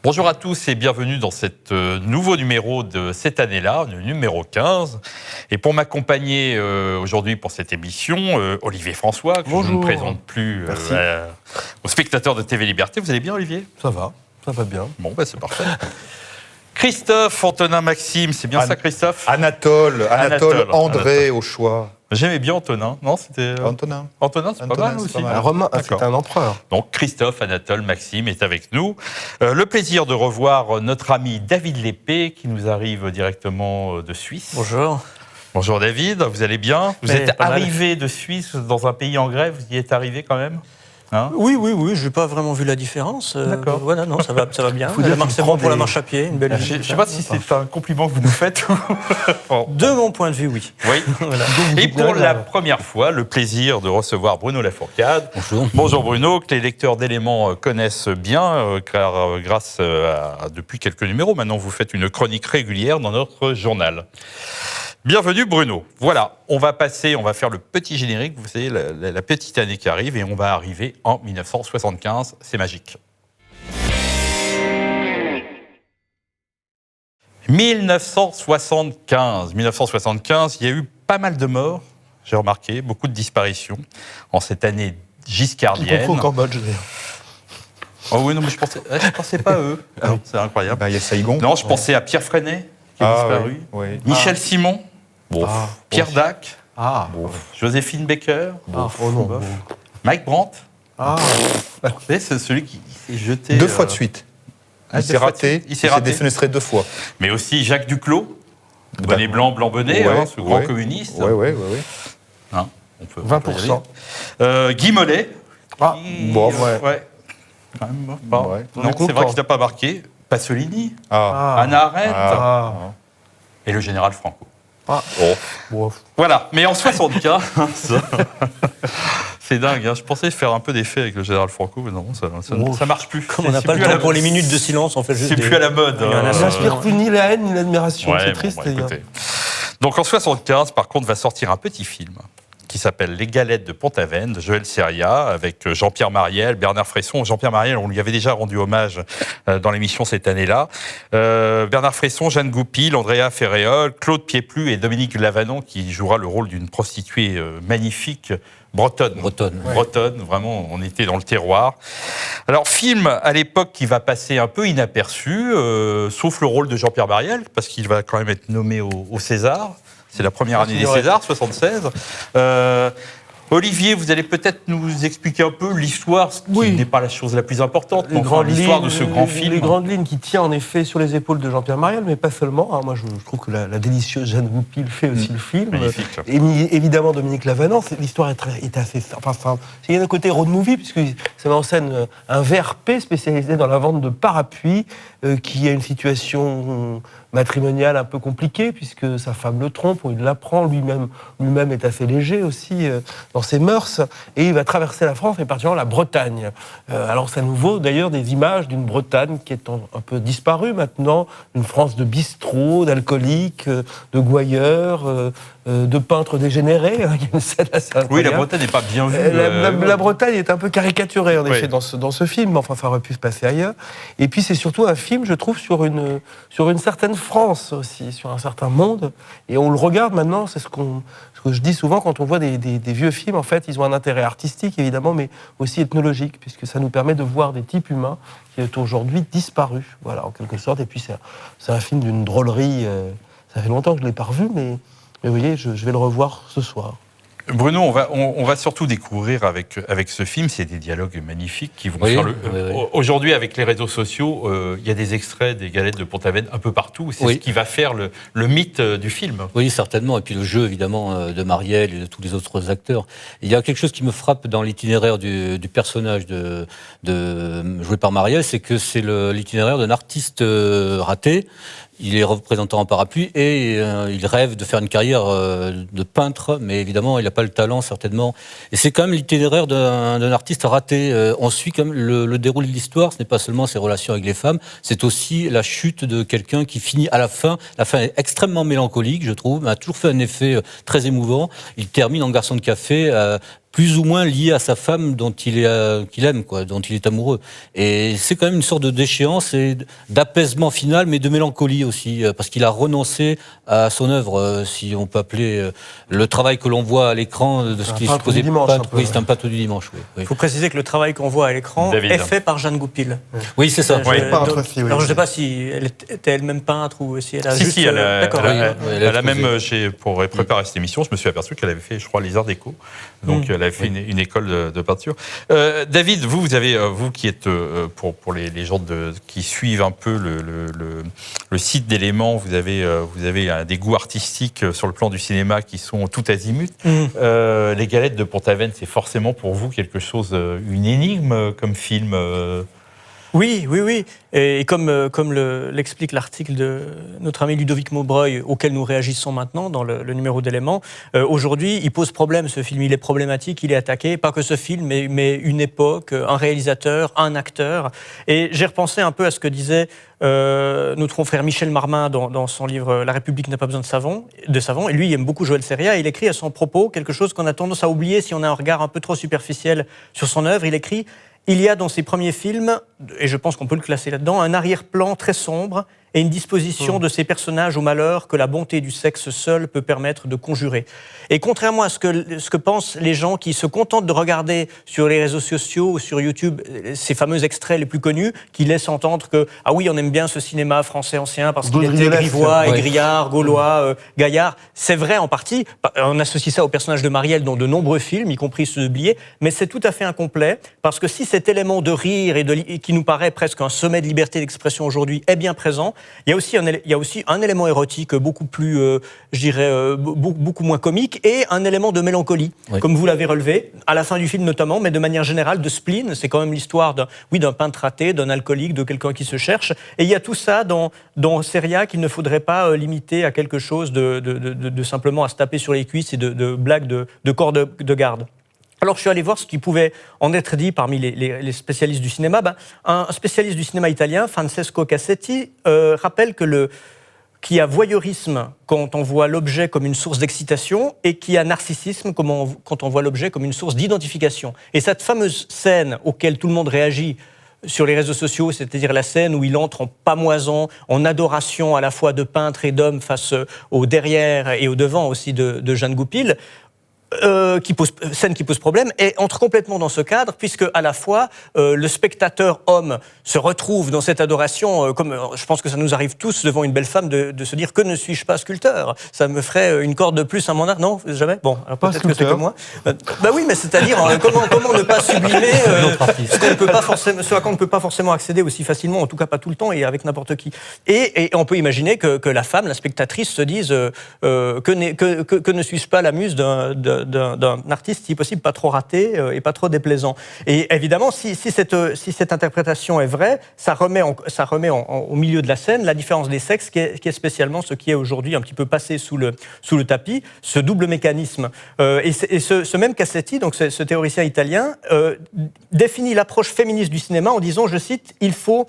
Bonjour à tous et bienvenue dans cet nouveau numéro de cette année-là, le numéro 15. Et pour m'accompagner aujourd'hui pour cette émission, Olivier François, que je ne présente plus aux spectateurs de TV Liberté. Vous allez bien, Olivier ? Ça va bien. Bon, c'est parfait. Christophe, Antonin, Maxime, c'est bien ça, Christophe ? Anatole, André au choix. J'aimais bien Antonin, non ? C'était Antonin. Antonin, c'est pas mal aussi. Un Romain, c'est un empereur. Donc Christophe, Anatole, Maxime est avec nous. Le plaisir de revoir notre ami David Lépée qui nous arrive directement de Suisse. Bonjour. Bonjour David, vous allez bien ? Vous êtes arrivé de Suisse dans un pays en grève, vous y êtes arrivé quand même ? Oui, je n'ai pas vraiment vu la différence. D'accord. Voilà, non, ça va bien. C'est bon pour la marche à pied, une belle Je ne sais pas si c'est un compliment que vous nous faites. De mon point de vue, oui. Oui. Voilà. Et pour la première fois, le plaisir de recevoir Bruno Lafourcade. Bonjour. Bonjour Bruno, que les lecteurs d'Éléments connaissent bien, car grâce à depuis quelques numéros, maintenant vous faites une chronique régulière dans notre journal. Bienvenue Bruno. Voilà, on va faire le petit générique, vous savez, la petite année qui arrive, et on va arriver en 1975, c'est magique. 1975, il y a eu pas mal de morts, j'ai remarqué, beaucoup de disparitions en cette année giscardienne. Beaucoup au Cambodge, d'ailleurs. Oh oui, non, mais je pensais pas à eux. Non, c'est incroyable. Il y a Saigon. Non, je pensais à Pierre Freinet, qui a disparu. Oui. Michel Simon. Pierre Dac. Joséphine Baker. Mike Brandt. Vous savez, c'est celui qui s'est jeté... 2 fois de suite. Il s'est raté. Il s'est défenestré 2 fois. Mais aussi Jacques Duclos. Bonnet blanc, blanc bonnet, ce grand communiste. Oui. On peut 20%. Guy Mollet. Quand même, non, c'est vrai qu'il n'a pas marqué. Pasolini. Hannah Arendt. Et le général Franco. Voilà, mais en 75, c'est dingue, hein. Je pensais faire un peu d'effet avec le général Franco, mais non, ça marche plus. Comme on n'a pas le temps pour les minutes de silence, on fait juste c'est plus à la mode. Ça n'inspire plus ni la haine ni l'admiration, c'est triste. Donc en 75, par contre, va sortir un petit film qui s'appelle Les Galettes de Pont-Aven, de Joël Seria, avec Jean-Pierre Mariel, Bernard Fresson. Jean-Pierre Mariel, on lui avait déjà rendu hommage dans l'émission cette année-là. Bernard Fresson, Jeanne Goupil, Andrea Ferréol, Claude Pieplu et Dominique Lavanon, qui jouera le rôle d'une prostituée magnifique, bretonne, vraiment, on était dans le terroir. Alors, film, à l'époque, qui va passer un peu inaperçu, sauf le rôle de Jean-Pierre Mariel, parce qu'il va quand même être nommé au César. C'est la première année des Césars, 76. Olivier, vous allez peut-être nous expliquer un peu l'histoire, ce qui n'est pas la chose la plus importante, l'histoire de ce grand film. Les grandes lignes qui tient en effet sur les épaules de Jean-Pierre Mariel, mais pas seulement. Moi, je trouve que la délicieuse Jeanne Goupil fait aussi le film. Magnifique. Et évidemment, Dominique Lavanon, l'histoire est assez simple. Il y a un côté road movie, puisque ça met en scène un VRP spécialisé dans la vente de parapluies, qui a une situation matrimoniale un peu compliquée, puisque sa femme le trompe, il l'apprend, lui-même est assez léger aussi dans ses mœurs, et il va traverser la France, et particulièrement la Bretagne. Alors ça nous vaut d'ailleurs des images d'une Bretagne qui est un peu disparue maintenant, une France de bistrots, d'alcooliques, de gouailleurs, de peintres dégénérés. Il y a une scène assez incroyable. Oui, la Bretagne n'est pas bien vue. La Bretagne est un peu caricaturée, en effet, dans ce film, mais enfin, ça aurait pu se passer ailleurs. Et puis, c'est surtout un film, je trouve, sur une certaine France aussi, sur un certain monde. Et on le regarde maintenant, c'est ce que je dis souvent quand on voit des vieux films, en fait, ils ont un intérêt artistique, évidemment, mais aussi ethnologique, puisque ça nous permet de voir des types humains qui sont aujourd'hui disparus, voilà, en quelque sorte. Et puis, c'est un film d'une drôlerie. Ça fait longtemps que je ne l'ai pas revu, mais vous voyez, je vais le revoir ce soir. Bruno, on va surtout découvrir avec ce film, c'est des dialogues magnifiques qui vont faire Aujourd'hui, avec les réseaux sociaux, il y a des extraits des Galettes de Pont-Aven un peu partout. C'est ce qui va faire le mythe du film. Oui, certainement. Et puis le jeu, évidemment, de Mariel et de tous les autres acteurs. Il y a quelque chose qui me frappe dans l'itinéraire du personnage joué par Mariel, c'est que c'est l'itinéraire d'un artiste raté. Il est représentant en parapluie et il rêve de faire une carrière de peintre, mais évidemment, il n'a pas le talent, certainement. Et c'est quand même l'itinéraire d'un artiste raté. On suit quand même le déroulé de l'histoire. Ce n'est pas seulement ses relations avec les femmes, c'est aussi la chute de quelqu'un qui finit à la fin. La fin est extrêmement mélancolique, je trouve, mais a toujours fait un effet très émouvant. Il termine en garçon de café plus ou moins lié à sa femme qu'il aime, quoi, dont il est amoureux. Et c'est quand même une sorte de déchéance et d'apaisement final, mais de mélancolie aussi, parce qu'il a renoncé à son œuvre, si on peut appeler le travail que l'on voit à l'écran de ce qui est supposé peintre. Oui, c'est un peintre du dimanche. Il faut préciser que le travail qu'on voit à l'écran est fait par Jeanne Goupil. Oui, c'est ça. Peintre aussi, oui. Alors je ne sais pas si elle était elle-même peintre ou si elle a juste... Si, elle a même, pour préparer cette émission, je me suis aperçu qu'elle avait fait, je crois, les Arts Déco. Donc elle avait fait une école de peinture. David, vous qui êtes, pour les gens qui suivent un peu le site d'Éléments, vous avez des goûts artistiques sur le plan du cinéma qui sont tout azimut. Les Galettes de Pont-Aven, c'est forcément pour vous quelque chose, une énigme comme film Oui. Et comme l'explique l'article de notre ami Ludovic Maubreuil, auquel nous réagissons maintenant dans le numéro d'Éléments, aujourd'hui, il pose problème, ce film. Il est problématique, il est attaqué. Pas que ce film, mais une époque, un réalisateur, un acteur. Et j'ai repensé un peu à ce que disait notre confrère Michel Marmin dans son livre « La République n'a pas besoin de savon ». Et lui, il aime beaucoup Joël Seria. Il écrit à son propos quelque chose qu'on a tendance à oublier si on a un regard un peu trop superficiel sur son œuvre. Il écrit: il y a dans ses premiers films, et je pense qu'on peut le classer là-dedans, un arrière-plan très sombre et une disposition de ces personnages au malheur que la bonté du sexe seul peut permettre de conjurer. Et contrairement à ce que pensent les gens qui se contentent de regarder sur les réseaux sociaux ou sur YouTube ces fameux extraits les plus connus, qui laissent entendre que « ah oui, on aime bien ce cinéma français ancien parce qu'il était grivois, aigriard, gaulois, gaillard », c'est vrai en partie. On associe ça au personnage de Marielle dans de nombreux films, y compris ceux de Blier, mais c'est tout à fait incomplet, parce que si cet élément de rire et qui nous paraît presque un sommet de liberté d'expression aujourd'hui est bien présent, il y a aussi un élément érotique beaucoup plus, beaucoup moins comique, et un élément de mélancolie, comme vous l'avez relevé, à la fin du film notamment, mais de manière générale, de spleen. C'est quand même l'histoire d'un peintre raté, d'un alcoolique, de quelqu'un qui se cherche. Et il y a tout ça dans Seria qu'il ne faudrait pas limiter à quelque chose de simplement à se taper sur les cuisses et de blagues de corps de garde. Alors, je suis allé voir ce qui pouvait en être dit parmi les spécialistes du cinéma. Un spécialiste du cinéma italien, Francesco Cassetti, rappelle qu'il y a voyeurisme quand on voit l'objet comme une source d'excitation et qu'il y a narcissisme quand on voit l'objet comme une source d'identification. Et cette fameuse scène auquel tout le monde réagit sur les réseaux sociaux, c'est-à-dire la scène où il entre en pâmoison, en adoration à la fois de peintre et d'homme face au derrière et au devant aussi de Jeanne Goupil, scène qui pose problème, et entre complètement dans ce cadre, puisque à la fois le spectateur homme se retrouve dans cette adoration, comme je pense que ça nous arrive tous devant une belle femme de se dire: que ne suis-je pas sculpteur? Ça me ferait une corde de plus à mon art. Non, jamais. Bon, alors peut-être que c'est comme moi. Oui, mais c'est-à-dire comment ne pas sublimer ce à quoi on ne peut pas forcément accéder aussi facilement, en tout cas pas tout le temps et avec n'importe qui. Et on peut imaginer que la femme, la spectatrice, se dise que ne suis-je pas la muse d'un artiste, si possible, pas trop raté et pas trop déplaisant. Et évidemment, si cette interprétation est vraie, ça remet au milieu de la scène la différence des sexes, qui est spécialement ce qui est aujourd'hui un petit peu passé sous le tapis, ce double mécanisme. Et ce même Cassetti, donc ce théoricien italien, définit l'approche féministe du cinéma en disant, je cite, il faut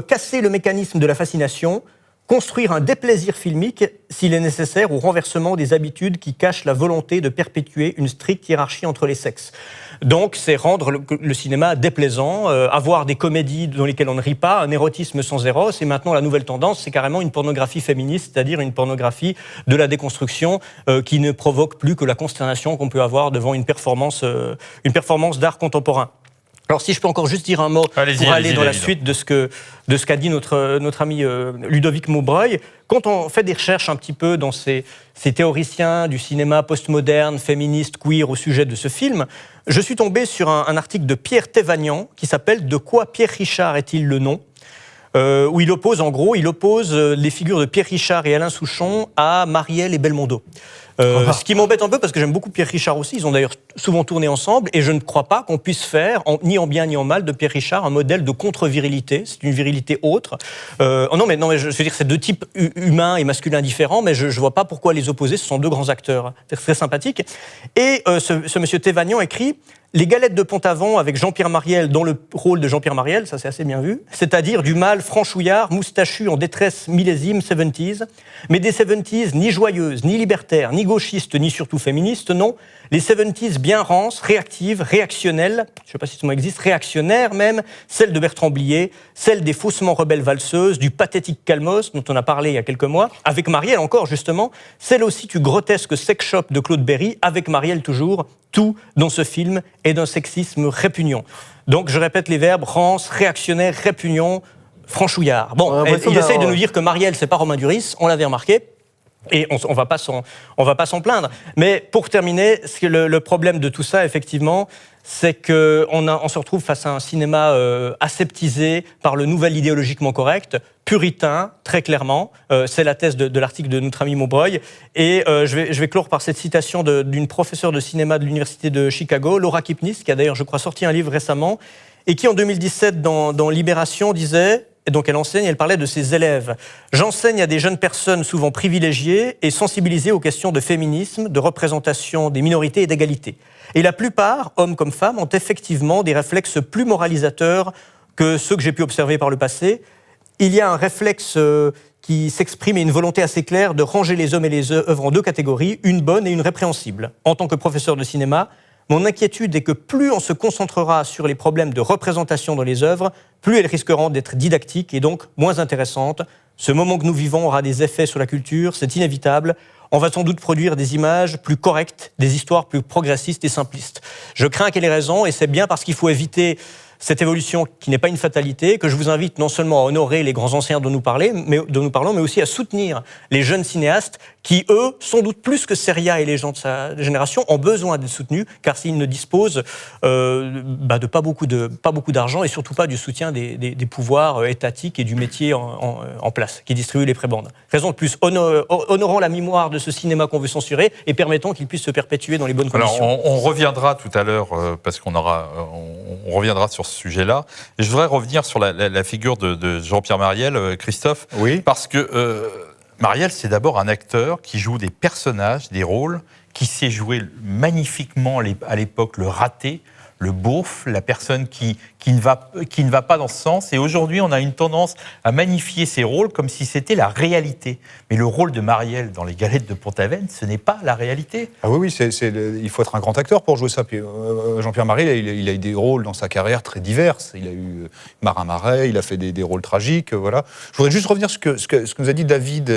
casser le mécanisme de la fascination, construire un déplaisir filmique s'il est nécessaire au renversement des habitudes qui cachent la volonté de perpétuer une stricte hiérarchie entre les sexes. Donc, c'est rendre le cinéma déplaisant, avoir des comédies dans lesquelles on ne rit pas, un érotisme sans éros. Et maintenant, la nouvelle tendance, c'est carrément une pornographie féministe, c'est-à-dire une pornographie de la déconstruction qui ne provoque plus que la consternation qu'on peut avoir devant une performance d'art contemporain. Alors, si je peux encore juste dire un mot pour aller dans la suite de ce qu'a dit notre ami Ludovic Maubreuil. Quand on fait des recherches un petit peu dans ces théoriciens du cinéma postmoderne, féministe, queer au sujet de ce film, je suis tombé sur un article de Pierre Thévagnan qui s'appelle « De quoi Pierre Richard est-il le nom ?» où il oppose les figures de Pierre Richard et Alain Souchon à Marielle et Belmondo. Ce qui m'embête un peu, parce que j'aime beaucoup Pierre Richard aussi, ils ont d'ailleurs souvent tourné ensemble, et je ne crois pas qu'on puisse faire, ni en bien ni en mal, de Pierre Richard un modèle de contre-virilité. C'est une virilité autre. Non, mais je veux dire, c'est deux types humains et masculins différents, mais je ne vois pas pourquoi les opposer. Ce sont deux grands acteurs. C'est très sympathique. Et ce monsieur Thévagnan écrit « Les Galettes de Pont-Aven avec Jean-Pierre Marielle dans le rôle de Jean-Pierre Marielle, ça c'est assez bien vu, c'est-à-dire du mâle franchouillard, moustachu en détresse millésime 70s, Mais des 70s ni joyeuses, ni libertaires, ni gauchistes, ni surtout féministes, non. Les 70s bien rances, réactives, réactionnelles, je ne sais pas si ce mot existe, réactionnaires même, celles de Bertrand Blier, celles des faussement rebelles valseuses, du pathétique Calmos, dont on a parlé il y a quelques mois, avec Marielle encore justement, celle aussi du grotesque sex shop de Claude Berry, avec Marielle toujours, tout dans ce film est d'un sexisme répugnant. Donc je répète les verbes, rance, réactionnaire, répugnant, franchouillard. Bon, il essaye de nous dire que Marielle, c'est pas Romain Duris, on l'avait remarqué. Et on va pas s'en plaindre. Mais pour terminer, le problème de tout ça, effectivement, c'est qu'on se retrouve face à un cinéma aseptisé par le nouvel idéologiquement correct, puritain, très clairement. C'est la thèse de l'article de notre ami Maubreuil. Et je vais clore par cette citation d'une professeure de cinéma de l'Université de Chicago, Laura Kipnis, qui a d'ailleurs, je crois, sorti un livre récemment, et qui, en 2017, dans Libération, disait... Et donc elle enseigne, elle parlait de ses élèves. « J'enseigne à des jeunes personnes souvent privilégiées et sensibilisées aux questions de féminisme, de représentation des minorités et d'égalité. Et la plupart, hommes comme femmes, ont effectivement des réflexes plus moralisateurs que ceux que j'ai pu observer par le passé. Il y a un réflexe qui s'exprime et une volonté assez claire de ranger les hommes et les œuvres en deux catégories, une bonne et une répréhensible. En tant que professeur de cinéma, mon inquiétude est que plus on se concentrera sur les problèmes de représentation dans les œuvres, plus elles risqueront d'être didactiques et donc moins intéressantes. Ce moment que nous vivons aura des effets sur la culture, c'est inévitable. On va sans doute produire des images plus correctes, des histoires plus progressistes et simplistes. Je crains qu'elle ait raison et c'est bien parce qu'il faut éviter cette évolution qui n'est pas une fatalité, que je vous invite non seulement à honorer les grands anciens dont nous parlons, mais aussi à soutenir les jeunes cinéastes qui, eux, sans doute plus que Seria et les gens de sa génération, ont besoin d'être soutenus, car s'ils ne disposent de pas beaucoup d'argent et surtout pas du soutien des pouvoirs étatiques et du métier en place, qui distribuent les prébendes. Raison de plus, honorons la mémoire de ce cinéma qu'on veut censurer et permettons qu'il puisse se perpétuer dans les bonnes conditions. Alors, on reviendra tout à l'heure, parce qu'on reviendra sur ce sujet-là. Et je voudrais revenir sur la figure de Jean-Pierre Marielle, Christophe, oui. Parce que Marielle, c'est d'abord un acteur qui joue des personnages, des rôles, qui sait jouer magnifiquement à l'époque le raté, le beauf, la personne qui ne va pas dans ce sens. Et aujourd'hui, on a une tendance à magnifier ces rôles comme si c'était la réalité. Mais le rôle de Marielle dans Les Galettes de Pont-Aven, ce n'est pas la réalité. Ah oui, il faut être un grand acteur pour jouer ça. Puis, Jean-Pierre Marielle, il a eu des rôles dans sa carrière très divers. Il a eu Marin Marais, il a fait des rôles tragiques. Voilà. Je voudrais juste revenir sur ce que nous a dit David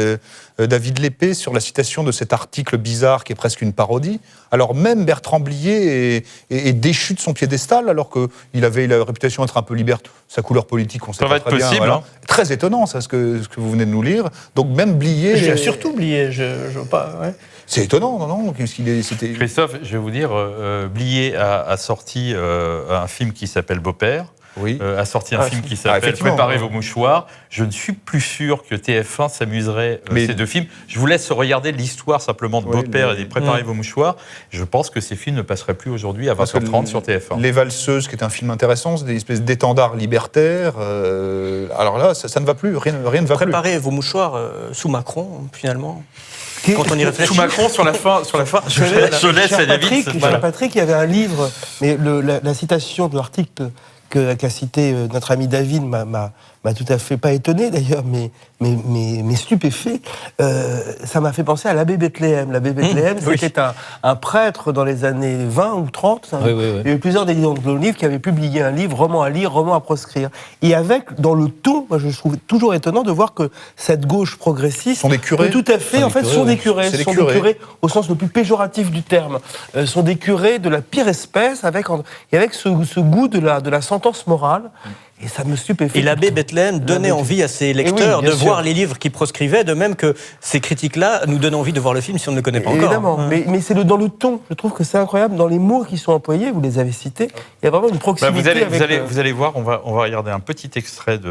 Lépée sur la citation de cet article bizarre qui est presque une parodie. Alors même Bertrand Blier est déchu de son piédestal alors qu'il avait la réputation d'être un peu libertaire. Sa couleur politique, on sait pas très bien. Possible, voilà. hein. Très étonnant, ça, ce que vous venez de nous lire. Donc même Blier... Surtout Blier, je veux pas... Ouais. C'est étonnant, non c'était... Christophe, je vais vous dire, Blier a sorti un film qui s'appelle Beau-père. Oui. A sorti un film qui s'appelle Préparez vos mouchoirs. Je ne suis plus sûr que TF1 s'amuserait ces deux films. Je vous laisse regarder l'histoire simplement de Beau-père et de Préparez vos mouchoirs. Je pense que ces films ne passeraient plus aujourd'hui à 20h30 sur TF1. Les Valseuses, qui est un film intéressant, c'est des espèces d'étendards libertaires. Alors là, ça ne va plus, rien ne va plus. Préparez vos mouchoirs sous Macron, finalement. Quand on y réfléchit. Sous Macron, sur la fin, je laisse à David. Patrick, il y avait un livre, mais la citation de l'article qu'a cité notre ami David m'a tout à fait, pas étonné d'ailleurs, mais stupéfait. Ça m'a fait penser à l'abbé Bethléem. L'abbé Bethléem, c'était un prêtre dans les années 20 ou 30. Oui. Il y a eu plusieurs des livres qui avaient publié un livre, roman à lire, roman à proscrire. Et avec, dans le ton, moi je trouve toujours étonnant de voir que cette gauche progressiste... Sont des curés. Tout à fait, sont des curés. C'est des sont curés. des curés au sens le plus péjoratif du terme. Sont des curés de la pire espèce, avec ce goût de la sentence morale. Et ça me stupéfie. Et l'abbé Bethléem donnait envie à ses lecteurs de voir les livres qu'il proscrivait, de même que ces critiques-là nous donnent envie de voir le film si on ne le connaît pas encore. Évidemment, mais c'est dans le ton. Je trouve que c'est incroyable. Dans les mots qui sont employés, vous les avez cités, il y a vraiment une proximité. Vous allez voir, on va regarder un petit extrait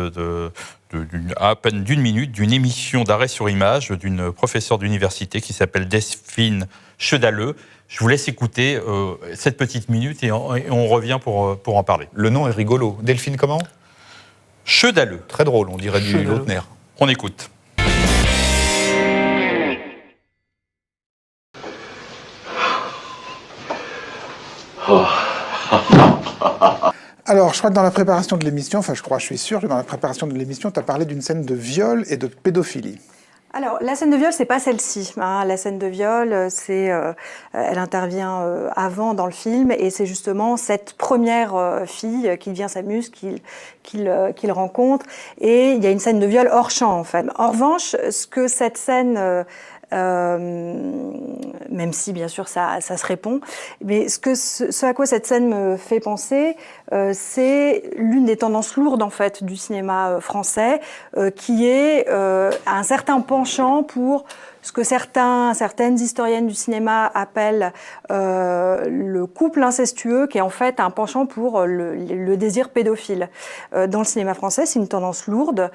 à peine d'une minute d'une émission d'arrêt sur image d'une professeure d'université qui s'appelle Delphine Chedaleux. Je vous laisse écouter cette petite minute et on revient pour en parler. Le nom est rigolo. Delphine comment ? Chedaleux. Très drôle, on dirait du Lautner. On écoute. Alors, je crois que dans la préparation de l'émission, je suis sûr que dans la préparation de l'émission, tu as parlé d'une scène de viol et de pédophilie. Alors, la scène de viol, c'est pas celle-ci. Hein. La scène de viol, elle intervient avant dans le film, et c'est justement cette première fille qui devient sa muse qu'il rencontre. Et il y a une scène de viol hors champ, en fait. En revanche, ce que cette scène même si bien sûr ça se répond, mais ce à quoi cette scène me fait penser, c'est l'une des tendances lourdes en fait du cinéma français, qui est un certain penchant pour ce que certaines historiennes du cinéma appellent le couple incestueux, qui est en fait un penchant pour le désir pédophile. Dans le cinéma français, c'est une tendance lourde.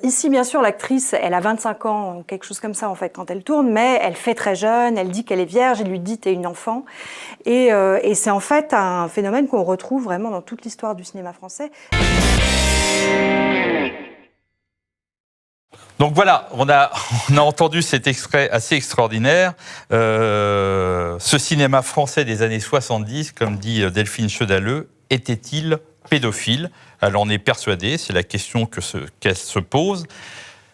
Ici, bien sûr, l'actrice, elle a 25 ans, quelque chose comme ça, en fait, quand elle tourne, mais elle fait très jeune, elle dit qu'elle est vierge, elle lui dit « t'es une enfant ». Et c'est en fait un phénomène qu'on retrouve vraiment dans toute l'histoire du cinéma français. Donc voilà, on a entendu cet extrait assez extraordinaire. Ce cinéma français des années 70, comme dit Delphine Chedaleux, était-il pédophile ? Elle en est persuadée, c'est la question qu'elle se pose.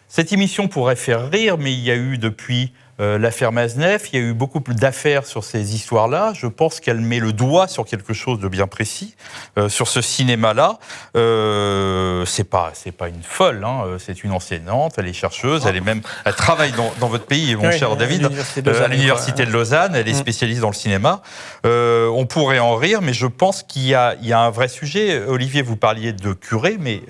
Cette émission pourrait faire rire, mais il y a eu depuis l'affaire Mazeneff, il y a eu beaucoup d'affaires sur ces histoires-là. Je pense qu'elle met le doigt sur quelque chose de bien précis, sur ce cinéma-là. C'est pas une folle, hein. C'est une enseignante, elle est chercheuse, elle travaille dans votre pays, mon cher David, à l'université de Lausanne, elle est spécialiste dans le cinéma. On pourrait en rire, mais je pense qu'il y a un vrai sujet. Olivier, vous parliez de curé, mais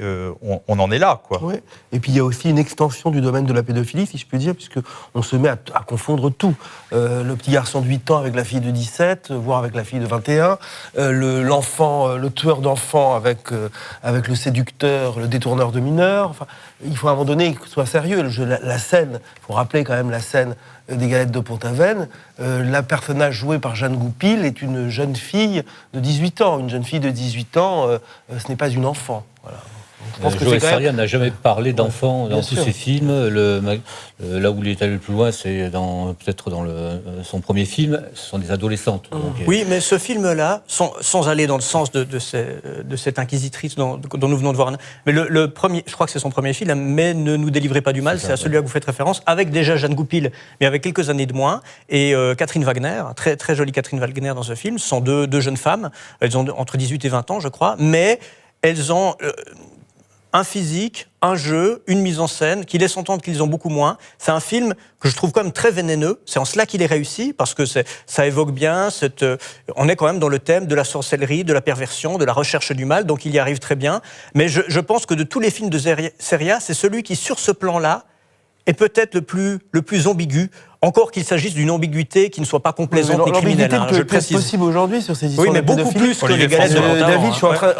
on en est là, quoi. Ouais. Et puis il y a aussi une extension du domaine de la pédophilie, si je puis dire, puisque on se met à confondre tout. Le petit garçon de 8 ans avec la fille de 17, voire avec la fille de 21, l'enfant, le tueur d'enfants avec le séducteur, le détourneur de mineurs. Enfin, il faut à un moment donné que ce soit sérieux. La scène, il faut rappeler quand même la scène des Galettes de Pont-Aven. La personnage jouée par Jeanne Goupil est une jeune fille de 18 ans. Une jeune fille de 18 ans, ce n'est pas une enfant. Voilà. Joël Seria n'a jamais parlé d'enfants dans tous ses films. Là où il est allé le plus loin, c'est peut-être dans son premier film, ce sont des adolescentes. Donc, oui, mais ce film-là, sans aller dans le sens de cette inquisitrice dont nous venons de voir, mais le premier, je crois que c'est son premier film, mais Ne nous délivrez pas du mal, c'est à celui-là que vous faites référence, avec déjà Jeanne Goupil, mais avec quelques années de moins, et Catherine Wagner, très, très jolie Catherine Wagner dans ce film. Ce sont deux jeunes femmes, elles ont entre 18 et 20 ans, je crois, mais elles ont un physique, un jeu, une mise en scène qui laisse entendre qu'ils ont beaucoup moins. C'est un film que je trouve quand même très vénéneux. C'est en cela qu'il est réussi, parce que ça évoque bien on est quand même dans le thème de la sorcellerie, de la perversion, de la recherche du mal, donc il y arrive très bien. Mais je pense que de tous les films de Seria, c'est celui qui, sur ce plan-là, est peut-être le plus ambigu, encore qu'il s'agisse d'une ambiguïté qui ne soit pas complaisante ni criminelle. L'ambiguïté peut être possible aujourd'hui sur ces histoires. Oui, mais beaucoup plus que les Galettes de David,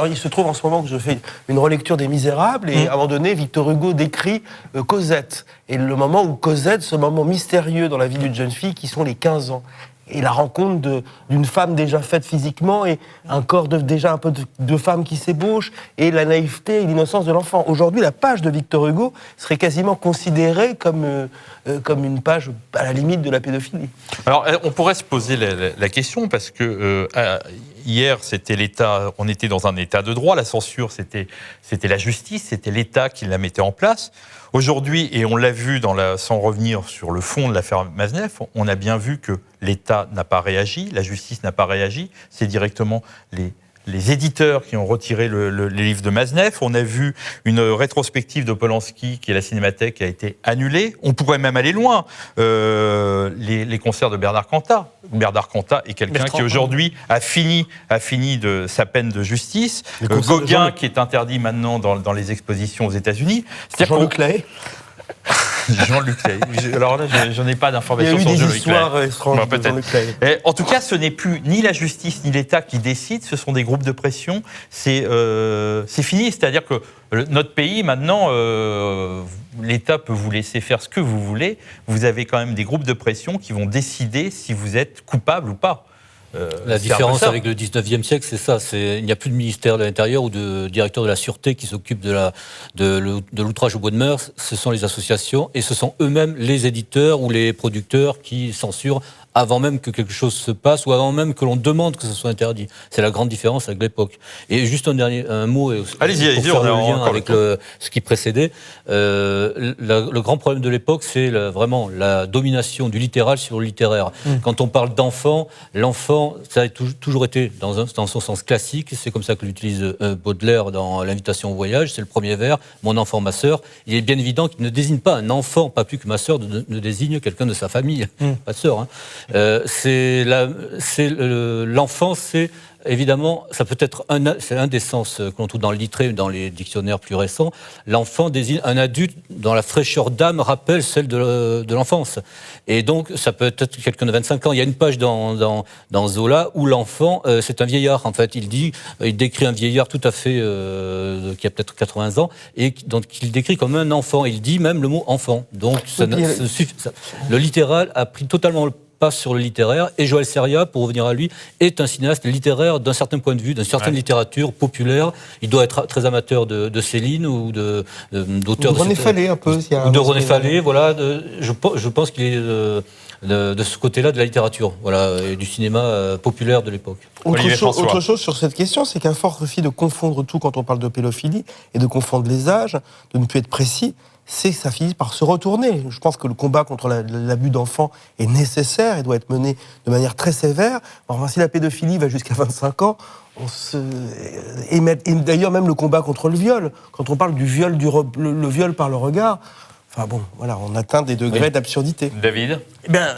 il se trouve en ce moment que je fais une relecture des Misérables, et à un moment donné, Victor Hugo décrit Cosette. Et le moment où Cosette, ce moment mystérieux dans la vie d'une jeune fille, qui sont les 15 ans. Et la rencontre d'une femme déjà faite physiquement, et un corps déjà un peu de femme qui s'ébauche, et la naïveté et l'innocence de l'enfant. Aujourd'hui, la page de Victor Hugo serait quasiment considérée comme une page à la limite de la pédophilie. Alors, on pourrait se poser la question, parce que hier, c'était l'État, on était dans un État de droit, la censure, c'était la justice, c'était l'État qui la mettait en place. Aujourd'hui, et on l'a vu sans revenir sur le fond de l'affaire Mazeneff, on a bien vu que l'État n'a pas réagi, la justice n'a pas réagi, c'est directement les éditeurs qui ont retiré les livres de Mazeneff. On a vu une rétrospective de Polanski, qui est la Cinémathèque, qui a été annulée. On pourrait même aller loin. Les concerts de Bernard Cantat. Bernard Cantat est quelqu'un qui aujourd'hui a fini de sa peine de justice. Gauguin, qui est interdit maintenant dans les expositions aux États-Unis. Jean-Luc Lahaye. Jean-Luc Lahaye. Alors là, je n'en ai pas d'informations sur Jean-Luc Lahaye. En tout cas, ce n'est plus ni la justice ni l'État qui décident, ce sont des groupes de pression. C'est fini, c'est-à-dire que notre pays, maintenant, l'État peut vous laisser faire ce que vous voulez. Vous avez quand même des groupes de pression qui vont décider si vous êtes coupable ou pas. La différence avec le 19e siècle, c'est ça. Il n'y a plus de ministère de l'Intérieur ou de directeur de la Sûreté qui s'occupe de l'outrage aux bonnes mœurs. Ce sont les associations, et ce sont eux-mêmes les éditeurs ou les producteurs qui censurent avant même que quelque chose se passe ou avant même que l'on demande que ce soit interdit. C'est la grande différence avec l'époque. Et juste un mot allez-y, pour faire le lien encore avec ce qui précédait. Le grand problème de l'époque, c'est vraiment la domination du littéral sur le littéraire. Quand on parle d'enfant, l'enfant, ça a toujours été dans son sens classique. C'est comme ça que l'utilise Baudelaire dans L'Invitation au voyage. C'est le premier vers, mon enfant, ma sœur. Il est bien évident qu'il ne désigne pas un enfant, pas plus que ma sœur ne désigne quelqu'un de sa famille, pas de sœur. Hein. L'enfant, c'est évidemment, ça peut être c'est un des sens que l'on trouve dans le Littré, dans les dictionnaires plus récents. L'enfant désigne un adulte dont la fraîcheur d'âme rappelle celle de l'enfance. Et donc, ça peut être quelqu'un de 25 ans. Il y a une page dans Zola où l'enfant, c'est un vieillard, en fait. Il décrit un vieillard tout à fait, qui a peut-être 80 ans, et donc il décrit comme un enfant. Il dit même le mot enfant. Donc, le littéral a pris totalement le passe sur le littéraire, et Joël Seria, pour revenir à lui, est un cinéaste littéraire d'un certain point de vue, d'une certaine littérature populaire. Il doit être très amateur de Céline ou d'auteurs de René Fallet, un peu. Ou de René Fallet, voilà. Je pense qu'il est de ce côté-là de la littérature, voilà, et du cinéma populaire de l'époque. Autre chose sur cette question, c'est qu'un fort refus de confondre tout quand on parle de pédophilie et de confondre les âges, de ne plus être précis, c'est que ça finit par se retourner. Je pense que le combat contre l'abus d'enfants est nécessaire et doit être mené de manière très sévère. Enfin, si la pédophilie va jusqu'à 25 ans, et d'ailleurs même le combat contre le viol, quand on parle du viol, le viol par le regard, enfin bon, voilà, on atteint des degrés d'absurdité. David ? Eh bien,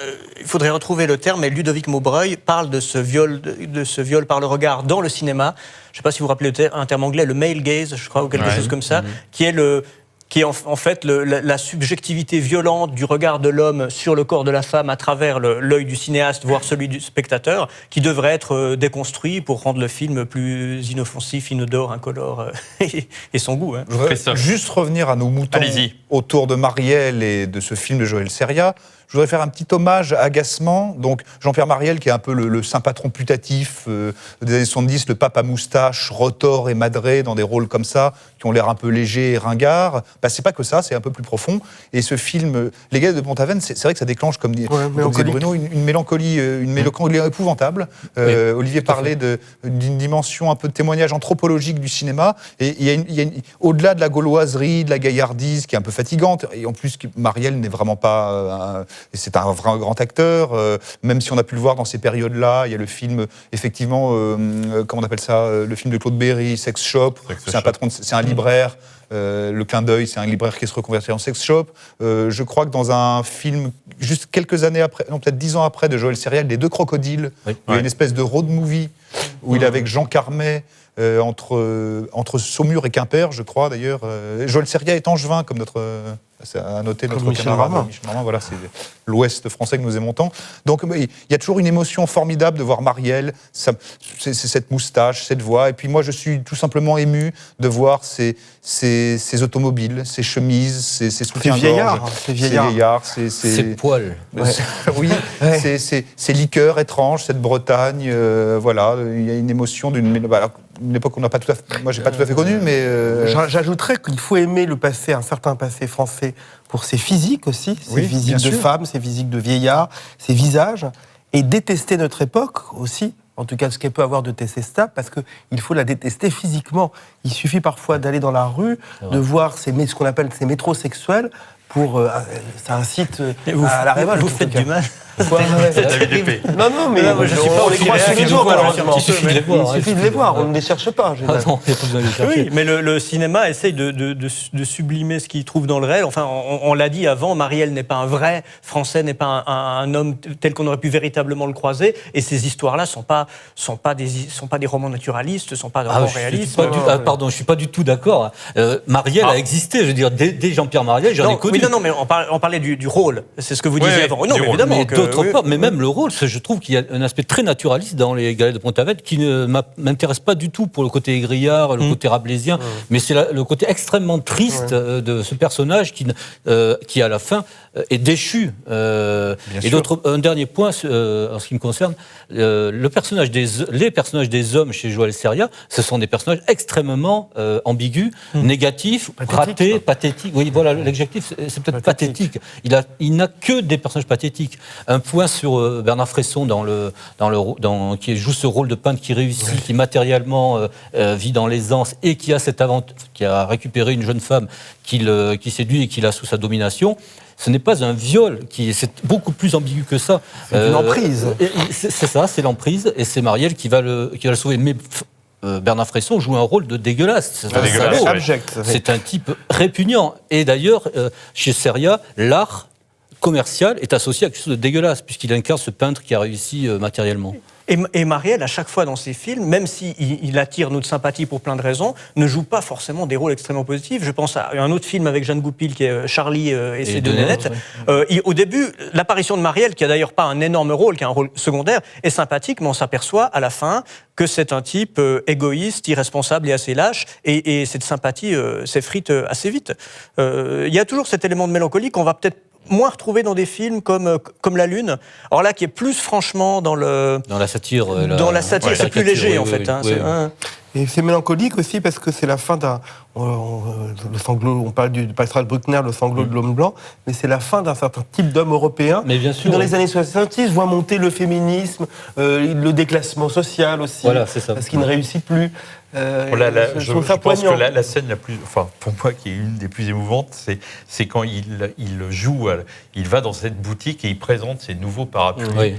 il faudrait retrouver le terme, mais Ludovic Maubreuil parle de ce viol par le regard dans le cinéma. Je ne sais pas si vous vous rappelez un terme anglais, le male gaze, je crois, ou quelque chose comme ça, qui est en fait la subjectivité violente du regard de l'homme sur le corps de la femme à travers l'œil du cinéaste, voire celui du spectateur, qui devrait être déconstruit pour rendre le film plus inoffensif, inodore, incolore et son goût. Hein. Je voudrais juste revenir à nos moutons autour de Marielle et de ce film de Joël Seria. Je voudrais faire un petit hommage à Agacement. Donc, Jean-Pierre Marielle, qui est un peu le saint patron putatif des années 70, le pape à moustache, retors et madré dans des rôles comme ça, qui ont l'air un peu légers et ringards. Bah, c'est pas que ça, c'est un peu plus profond. Et ce film, Les Galettes de Pont-Aven, c'est vrai que ça déclenche, comme disait Bruno, une mélancolie épouvantable. Olivier parlait d'une dimension un peu de témoignage anthropologique du cinéma. Et il y a au-delà de la gauloiserie, de la gaillardise, qui est un peu fatigante, et en plus, Marielle n'est vraiment pas... c'est un vrai grand acteur, même si on a pu le voir dans ces périodes-là. Il y a le film, effectivement, comment on appelle ça, le film de Claude Berry, Sex Shop. C'est un libraire. Le clin d'œil, c'est un libraire qui se reconvertit en sex shop. Je crois que dans un film, juste quelques années après, non, peut-être 10 ans après, de Joël Seria, Les Deux Crocodiles, où il y a une espèce de road movie, où il est avec Jean Carmet, entre Saumur et Quimper, je crois d'ailleurs. Joël Seria est angevin, comme à noter notre camarade Michel Marmin. Voilà, c'est l'Ouest français que nous aimons tant. Donc il y a toujours une émotion formidable de voir Marielle, c'est cette moustache, cette voix. Et puis moi, je suis tout simplement ému de voir ces automobiles, ces chemises, ces soutiens-gorge. Ces vieillards. Ces poils. Oui, ces liqueurs étranges, cette Bretagne. Voilà, il y a une émotion d'une époque qu'on n'a pas tout à fait... Moi, j'ai pas tout à fait connue, mais... J'ajouterais qu'il faut aimer le passé, un certain passé français, pour ses physiques aussi, ses physiques de femmes, ses physiques de vieillards, ses visages, et détester notre époque aussi, en tout cas ce qu'elle peut avoir de détestable, parce qu'il faut la détester physiquement. Il suffit parfois d'aller dans la rue, de voir ce qu'on appelle ces métrosexuels, ça incite à la révolte. Vous faites du mal. David Épée. Non, mais je suis pas on les croise tous les jours, Il suffit de les voir. Il suffit de les voir, on ne les cherche pas. Non, il n'y a pas besoin de les chercher. Oui, mais le cinéma essaye de sublimer ce qu'il trouve dans le réel. Enfin, on l'a dit avant, Marielle n'est pas un vrai Français, n'est pas un homme tel qu'on aurait pu véritablement le croiser. Et ces histoires-là sont pas des romans naturalistes, sont pas des romans réalistes. Pardon, je suis pas du tout d'accord. Marielle a existé, je veux dire, dès Jean-Pierre Marielle, j'en ai connu. Oui, non, mais on parlait du rôle. C'est ce que vous disiez avant. Non, mais évidemment. Mais même le rôle, je trouve qu'il y a un aspect très naturaliste dans Les Galettes de Pont-Aven qui ne m'intéresse pas du tout pour le côté aigriard, le côté rabelaisien, mais c'est le côté extrêmement triste de ce personnage qui à la fin est déchu. Et un dernier point en ce qui me concerne, les personnages des hommes chez Joël Seria, ce sont des personnages extrêmement ambigus, négatifs, ratés, pathétiques. Oui, voilà, l'adjectif c'est peut-être pathétique. Il n'a que des personnages pathétiques. Un point sur Bernard Fresson qui joue ce rôle de peintre qui réussit, qui matériellement vit dans l'aisance et qui a cette aventure, qui a récupéré une jeune femme qui séduit et qui l'a sous sa domination. Ce n'est pas un viol, c'est beaucoup plus ambigu que ça. C'est une emprise. C'est ça, c'est l'emprise, et c'est Marielle qui va le sauver. Mais Bernard Fresson joue un rôle de dégueulasse. C'est un salaud. Abject. C'est un type répugnant. Et d'ailleurs, chez Seria, l'art commercial est associé à quelque chose de dégueulasse, puisqu'il incarne ce peintre qui a réussi matériellement. Et Marielle, à chaque fois dans ses films, même s'il attire notre sympathie pour plein de raisons, ne joue pas forcément des rôles extrêmement positifs. Je pense à un autre film avec Jeanne Goupil qui est Charlie et ses deux nénettes. Au début, l'apparition de Marielle, qui a d'ailleurs pas un énorme rôle, qui a un rôle secondaire, est sympathique, mais on s'aperçoit à la fin que c'est un type égoïste, irresponsable et assez lâche, et cette sympathie s'effrite assez vite. Il y a toujours cet élément de mélancolie qu'on va peut-être moins retrouvé dans des films comme La Lune. Alors là, qui est plus franchement dans la satire. Dans la satire, c'est plus léger en fait. Et c'est mélancolique aussi parce que c'est la fin d'un... le sanglot, on parle du Pascal Bruckner, le sanglot de l'homme blanc, mais c'est la fin d'un certain type d'homme européen. Mais bien sûr, qui, dans les années 70, voit monter le féminisme, le déclassement social aussi, voilà, c'est ça. parce qu'il ne réussit plus. Je pense que la scène la plus, enfin pour moi qui est une des plus émouvantes, c'est quand il joue, il va dans cette boutique et il présente ses nouveaux parapluies.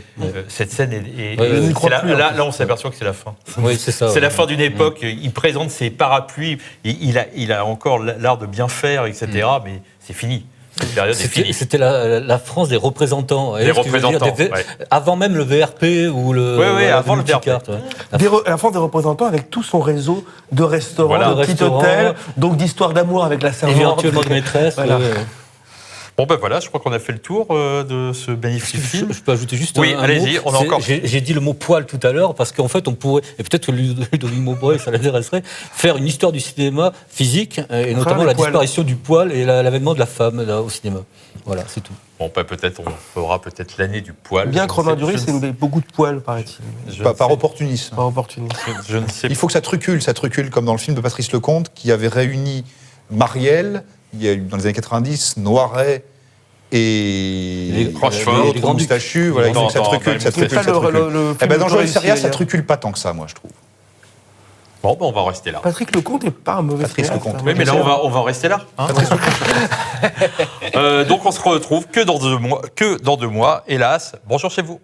Cette scène là on s'aperçoit que c'est la fin. Oui, c'est ça. C'est la fin d'une époque. Il présente ses parapluies. Il a encore l'art de bien faire, etc. Mais c'est fini. Cette période est finie. C'était la France des représentants. Des représentants. Avant même le VRP ou le. Avant le VRP. La France des représentants avec tout son réseau de restaurants, de petits hôtels, donc d'histoires d'amour avec la servante. Éventuellement de maîtresse. Voilà. Bon ben voilà, je crois qu'on a fait le tour de ce magnifique film. Je peux ajouter juste un allez-y, mot. On a encore. J'ai dit le mot poil tout à l'heure parce qu'en fait on pourrait, et peut-être que Ludovic Maubreuil ça l'intéresserait, faire une histoire du cinéma physique et notamment la disparition du poil et l'avènement de la femme au cinéma. Voilà, c'est tout. Bon, peut-être on fera l'année du poil. Bien que Romain Duris, c'est beaucoup de poils, paraît-il. Par opportunisme. Par opportunisme. Je ne sais pas. Il faut que ça trucule comme dans le film de Patrice Lecomte, qui avait réuni Marielle, il y a eu dans les années 90, Noiret et Rochefort, les grands moustachus. Voilà, il faut que ça trucule. Dans Joël Seria, ça trucule pas tant que ça, moi, je trouve. Bon, on va rester là. Patrick Lecomte n'est pas un mauvais Patrice Lecomte. Oui, mais là, on va en rester là. Hein. Donc, on se retrouve que dans 2 mois, hélas. Bonjour chez vous.